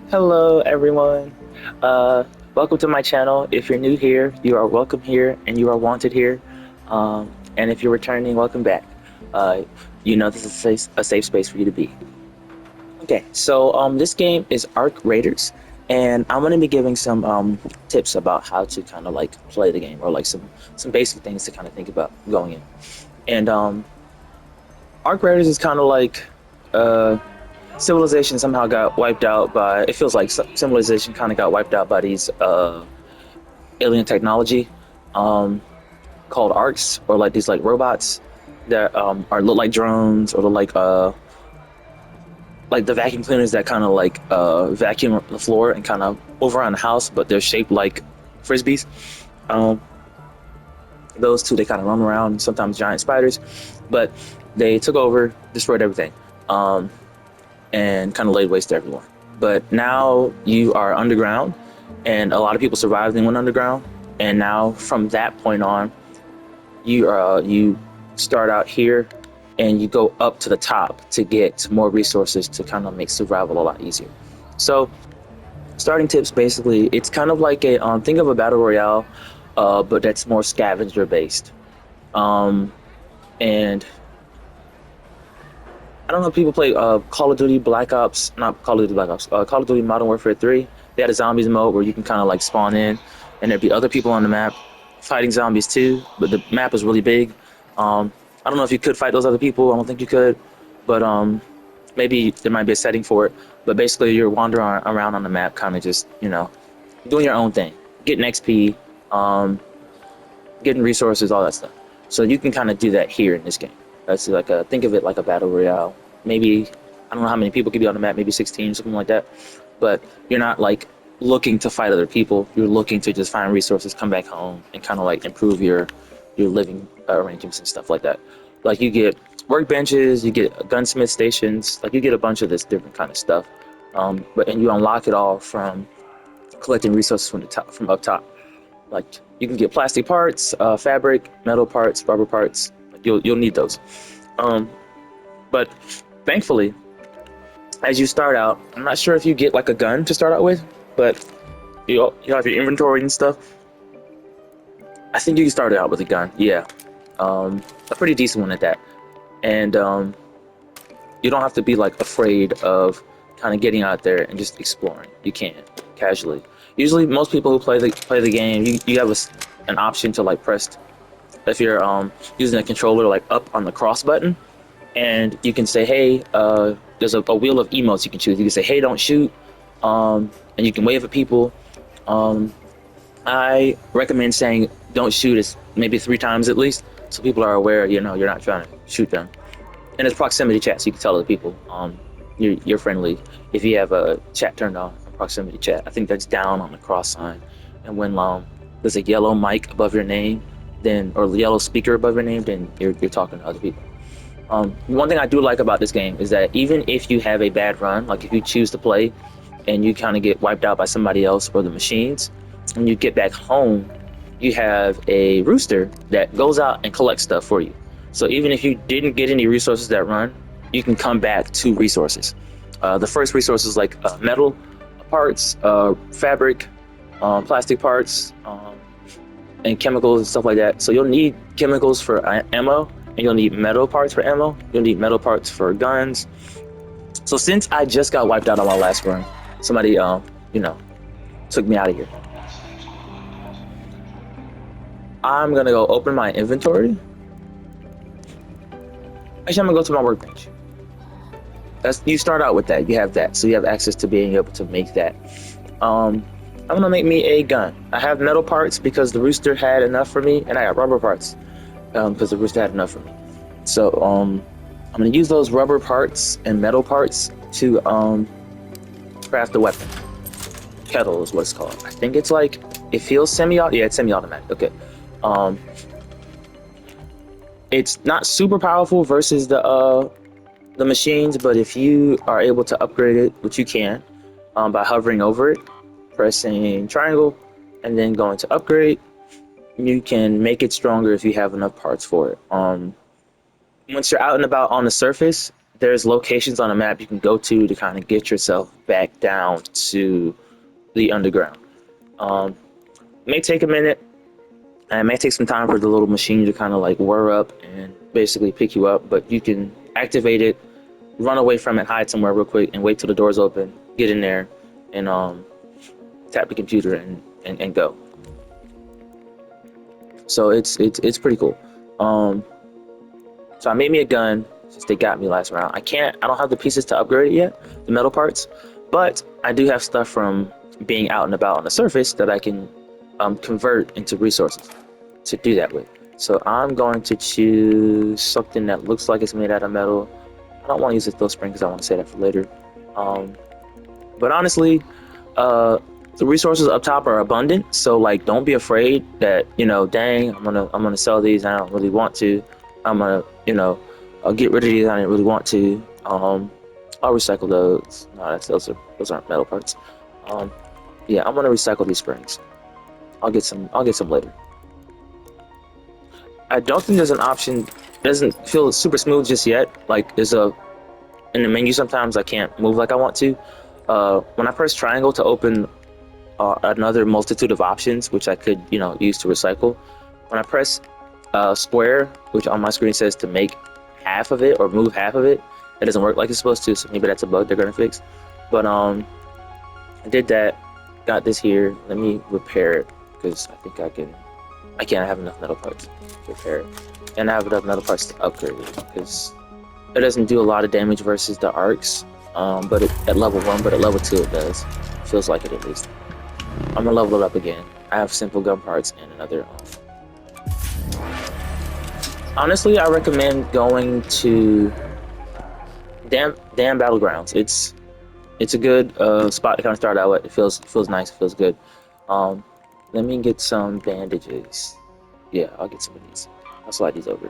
Hello, everyone. Uh, Welcome to my channel. If you're new here, you are welcome here and you are wanted here. And if you're returning, welcome back. Uh, this is a safe space for you to be. Okay, so this game is Arc Raiders, and I'm gonna be giving some tips about how to kind of like play the game, or like some basic things to kind of think about going in. And Arc Raiders is kind of like uh, civilization somehow got wiped out by. It feels like civilization kind of got wiped out by these alien technology um, called arcs, or like these like robots that are look like drones, or look like the vacuum cleaners that kind of like vacuum the floor and kind of move around the house, but they're shaped like frisbees. Um, those two, they kind of run around, sometimes giant spiders, but they took over, destroyed everything, um, and kind of laid waste to everyone. But now you are underground, and a lot of people survived and went underground. And now from that point on, you start out here and you go up to the top to get more resources to kind of make survival a lot easier. So starting tips, basically it's kind of like a think of a battle royale, but that's more scavenger based. Um and I don't know if people play Call of Duty Black Ops, not Call of Duty Black Ops, Call of Duty Modern Warfare 3. They had a zombies mode where you can kind of like spawn in and there'd be other people on the map fighting zombies too, but the map is really big. I don't know if you could fight those other people. I don't think you could, but maybe there might be a setting for it. But basically, you're wandering around on the map, kind of just doing your own thing, getting XP, getting resources, all that stuff. So you can kind of do that here in this game. That's like a think of it like a battle royale. Maybe I don't know how many people could be on the map, maybe 16, something like that. But you're not like looking to fight other people. You're looking to just find resources, come back home, and kind of like improve your living arrangements and stuff like that. Like you get workbenches, you get gunsmith stations, like you get a bunch of this different kind of stuff. But and you unlock it all from collecting resources from the top, from up top. Like you can get plastic parts, fabric, metal parts, rubber parts. Like you'll need those. Um, but thankfully, as you start out, I'm not sure if you get like a gun to start out with, but you have your inventory and stuff. I think you can start out with a gun. Yeah, a pretty decent one at that. And you don't have to be like afraid of kind of getting out there and just exploring. You can casually. Usually, most people who play the game, you have an option to like press if you're using a controller like up on the cross button, and you can say, hey, there's a wheel of emotes you can choose. You can say, hey, don't shoot, and you can wave at people. Um, I recommend saying don't shoot is maybe 3 times at least, so people are aware. You're not trying to shoot them. And it's proximity chat, so you can tell other people you're friendly if you have a chat turned on, proximity chat. I think that's down on the cross sign, and when there's a yellow mic above your name, then or the yellow speaker above your name, then you're talking to other people. One thing I do like about this game is that even if you have a bad run, like if you choose to play and you kind of get wiped out by somebody else or the machines, when you get back home, you have a rooster that goes out and collects stuff for you. So even if you didn't get any resources that run, you can come back to resources. The first resources like metal parts, fabric, plastic parts, and chemicals and stuff like that. So you'll need chemicals for ammo, and you'll need metal parts for ammo. You'll need metal parts for guns. So since I just got wiped out on my last run, somebody you know took me out of here. I'm gonna go open my inventory. Actually, I'm gonna go to my workbench. That's you start out with that. You have that, so you have access to being able to make that. I'm gonna make me a gun. I have metal parts because the rooster had enough for me, and I got rubber parts because the rooster had enough for me. So I'm gonna use those rubber parts and metal parts to craft a weapon. Kettle is what it's called. I think it's like it feels yeah, it's semi-automatic. Okay. Um, it's not super powerful versus the machines, but if you are able to upgrade it, which you can, by hovering over it, pressing triangle, and then going to upgrade, you can make it stronger if you have enough parts for it. Once you're out and about on the surface, there's locations on the map you can go to kind of get yourself back down to the underground. Um, it may take a minute, and it may take some time for the little machine to kind of like whir up and basically pick you up, but you can activate it, run away from it, hide somewhere real quick, and wait till the doors open, get in there, and tap the computer and go. So it's pretty cool. Um, so I made me a gun since they got me last round. I don't have the pieces to upgrade it yet, the metal parts, but I do have stuff from being out and about on the surface that I can convert into resources to do that with. So I'm going to choose something that looks like it's made out of metal. I don't want to use a throw spring because I want to save that for later. But honestly, the resources up top are abundant, so like don't be afraid that, you know, dang, I'm gonna sell these and I don't really want to. I'm gonna, you know, I'll get rid of these I didn't really want to. I'll recycle those. No, those aren't metal parts. Yeah, I'm gonna recycle these springs. I'll get some later. I don't think there's an option. It doesn't feel super smooth just yet. Like there's a in the menu sometimes I can't move like I want to. When I press triangle to open another multitude of options, which I could, you know, use to recycle. When I press square, which on my screen says to make half of it or move half of it, it doesn't work like it's supposed to. So maybe that's a bug they're gonna fix. But I did that. Got this here. Let me repair it because I think I can. I can't have enough metal parts to repair it, and I have enough metal parts to upgrade it because it doesn't do a lot of damage versus the arcs. But at level 1, but at level 2 it does. Feels like it at least. I'm gonna level it up again. I have simple gun parts and another. Honestly, I recommend going to Damn Battlegrounds. It's a good spot to kind of start out with. It feels nice. It feels good. Let me get some bandages. Yeah, I'll get some of these. I'll slide these over.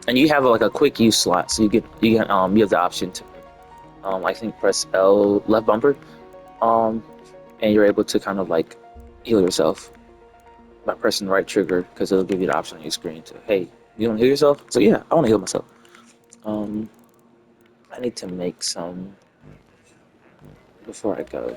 And you have like a quick use slot, so you have the option to I think press L left bumper, and you're able to kind of like heal yourself by pressing the right trigger because it'll give you the option on your screen to, hey, you want to heal yourself? So yeah, I want to heal myself. I need to make some before I go.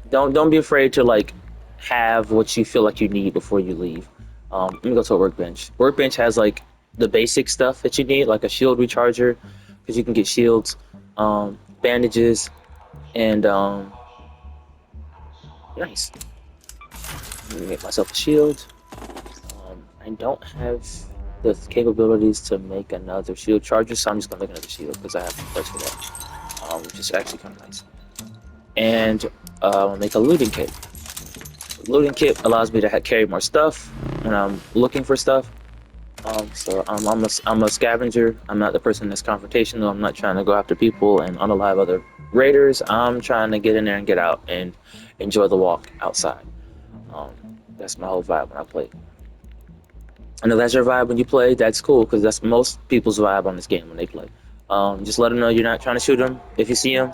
Don't be afraid to like have what you feel like you need before you leave. Let me go to a workbench. Workbench has like the basic stuff that you need, like a shield recharger, because you can get shields, bandages, and nice. Let me make myself a shield. I don't have the capabilities to make another shield charger, so I'm just gonna make another shield because I have the parts for that, which is actually kind of nice. And I'll make a looting kit. Looting kit allows me to carry more stuff when I'm looking for stuff. So I'm a scavenger. I'm not the person that's confrontational. I'm not trying to go after people and unalive other raiders. I'm trying to get in there and get out and enjoy the walk outside. That's my whole vibe when I play. I know that's your vibe when you play. That's cool because that's most people's vibe on this game when they play. Just let them know you're not trying to shoot them if you see them,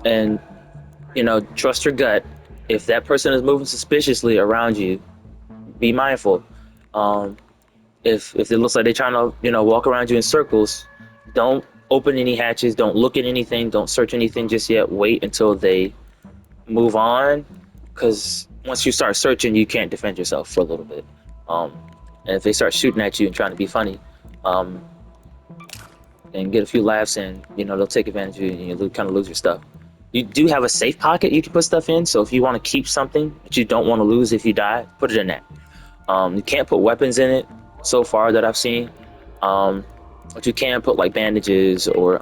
and you know, trust your gut. If that person is moving suspiciously around you, be mindful. If it looks like they're trying to, you know, walk around you in circles, don't open any hatches. Don't look at anything. Don't search anything just yet. Wait until they move on, because once you start searching, you can't defend yourself for a little bit. And if they start shooting at you and trying to be funny, and get a few laughs in, you know, they'll take advantage of you and you kind of lose your stuff. You do have a safe pocket you can put stuff in, so if you want to keep something that you don't want to lose if you die, put it in that. You can't put weapons in it so far that I've seen, but you can put like bandages or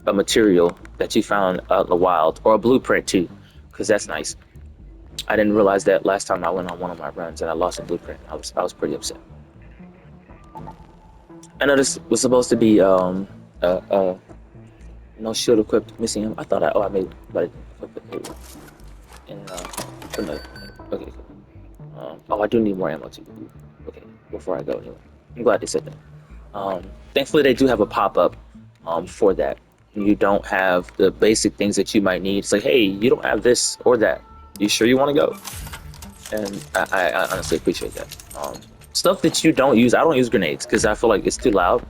a material that you found out in the wild, or a blueprint too, because that's nice. I didn't realize that last time I went on one of my runs and I lost a blueprint. I was pretty upset. I know this was supposed to be no shield equipped missing him. I thought I made, but it, and okay. I do need more ammo too. Okay, before I go anyway. I'm glad they said that. Thankfully they do have a pop-up for that. You don't have the basic things that you might need. It's like, hey, you don't have this or that. You sure you want to go? And I honestly appreciate that. Stuff that you don't use, I don't use grenades because I feel like it's too loud.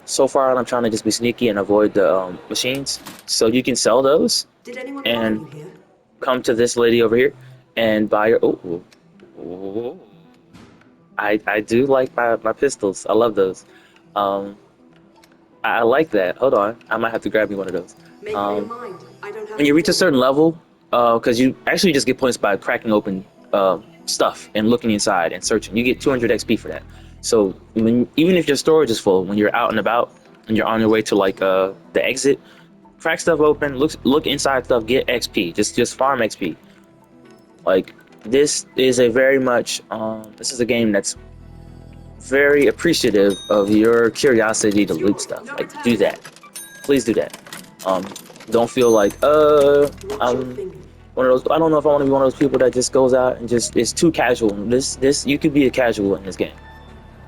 so far I'm trying to just be sneaky and avoid the machines. So you can sell those Did anyone follow and you here? come to this lady over here and buy your. Oh, I do like my pistols. I love those. Um, I like that. Hold on, I might have to grab me one of those. Make up your Um, mind. I don't have when to you reach a do it. certain level, because you actually just get points by cracking open stuff and looking inside and searching. You get 200 XP for that. So even if your storage is full, when you're out and about and you're on your way to like the exit, crack stuff open, look inside stuff, get XP. Just farm XP. Like this is a very much this is a game that's very appreciative of your curiosity to loot stuff. No Like do returning. that. Please do that. Um, don't feel like Watch your I'm finger. one of those. I don't know if I want to be one of those people that just goes out and just is too casual. This you could be a casual in this game.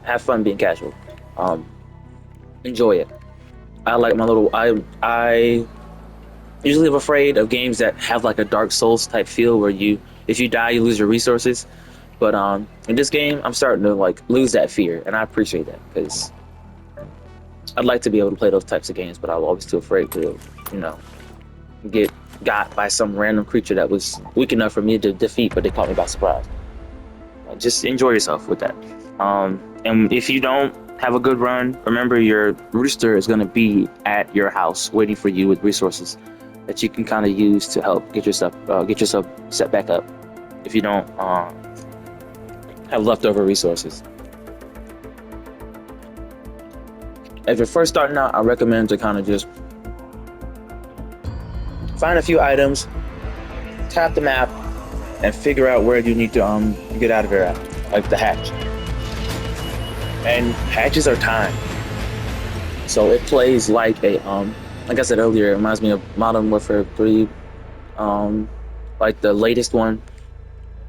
Have fun being casual. Um, enjoy it. I like my little. I usually am afraid of games that have like a Dark Souls type feel where if you die you lose your resources. But in this game I'm starting to like lose that fear, and I appreciate that because I'd like to be able to play those types of games, but I'm always too afraid to, you know, get got by some random creature that was weak enough for me to defeat, but they caught me by surprise. Just enjoy yourself with that. And if you don't have a good run, remember your rooster is going to be at your house waiting for you with resources that you can kind of use to help get yourself set back up. If you don't have leftover resources, if you're first starting out, I recommend to kind of just find a few items, tap the map, and figure out where you need to get out of here at, like the hatch. And hatches are timed, so it plays like a like I said earlier, it reminds me of Modern Warfare 3, like the latest one,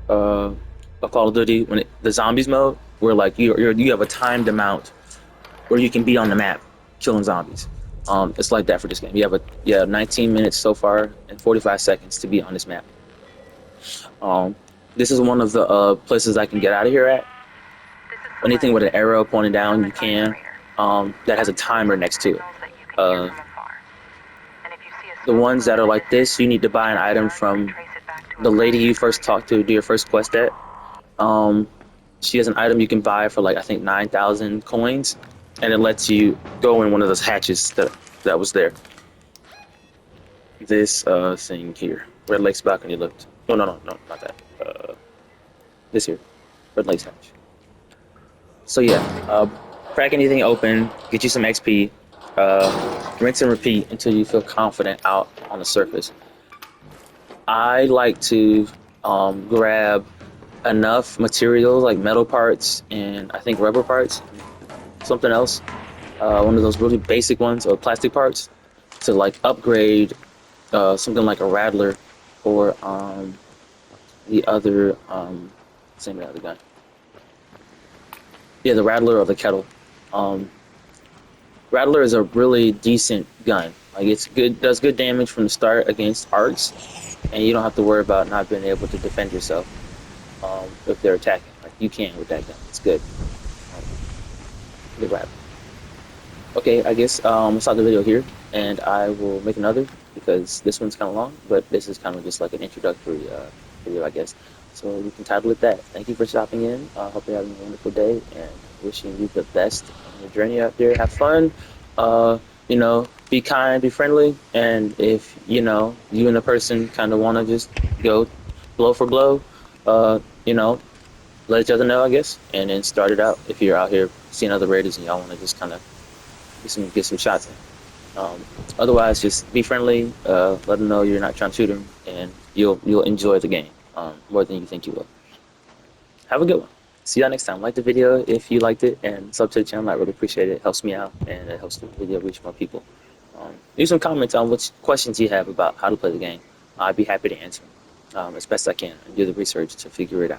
of Call of Duty, when the zombies mode, where like you have a timed amount where you can be on the map killing zombies. It's like that for this game. You have 19 minutes so far and 45 seconds to be on this map. Um, this is one of the places I can get out of here at. Anything with an arrow pointing down, you can. That has a timer next to it. Uh, the ones that are like this, you need to buy an item from the lady you first talked to, do your first quest at. Um, she has an item you can buy for like I think 9,000 coins, and it lets you go in one of those hatches that was there. This thing here, Red Lake's balcony looked. Oh no, not that. This here, Red Lake's hatch. So yeah, crack anything open, get you some XP, rinse and repeat until you feel confident out on the surface. I like to grab enough materials like metal parts and I think rubber parts, something else, one of those really basic ones or plastic parts to like upgrade something like a rattler or the other same other gun. Yeah, the rattler or the kettle. Um, Rattler is a really decent gun. Like it's good, does good damage from the start against arcs, and you don't have to worry about not being able to defend yourself if they're attacking. Like you can with that gun. It's good. Good Rattler. Okay, I guess I'll stop the video here, and I will make another because this one's kind of long, but this is kind of just like an introductory video, I guess. So you can title it that. Thank you for stopping in. I hope you're having a wonderful day, and wishing you the best on your journey out there. Have fun. You know, be kind, be friendly, and if you and a person kind of want to just go blow for blow, you know, let each other know, I guess, and then start it out. If you're out here seeing other raiders and y'all want to just kind of get some shots in. Otherwise, just be friendly. Let them know you're not trying to shoot them, and you'll enjoy the game more than you think you will. Have a good one. See y'all next time. Like the video if you liked it, and sub to the channel. I really appreciate it. It helps me out, and it helps the video reach more people. Leave some comments on what questions you have about how to play the game. I'd be happy to answer them as best I can and do the research to figure it out.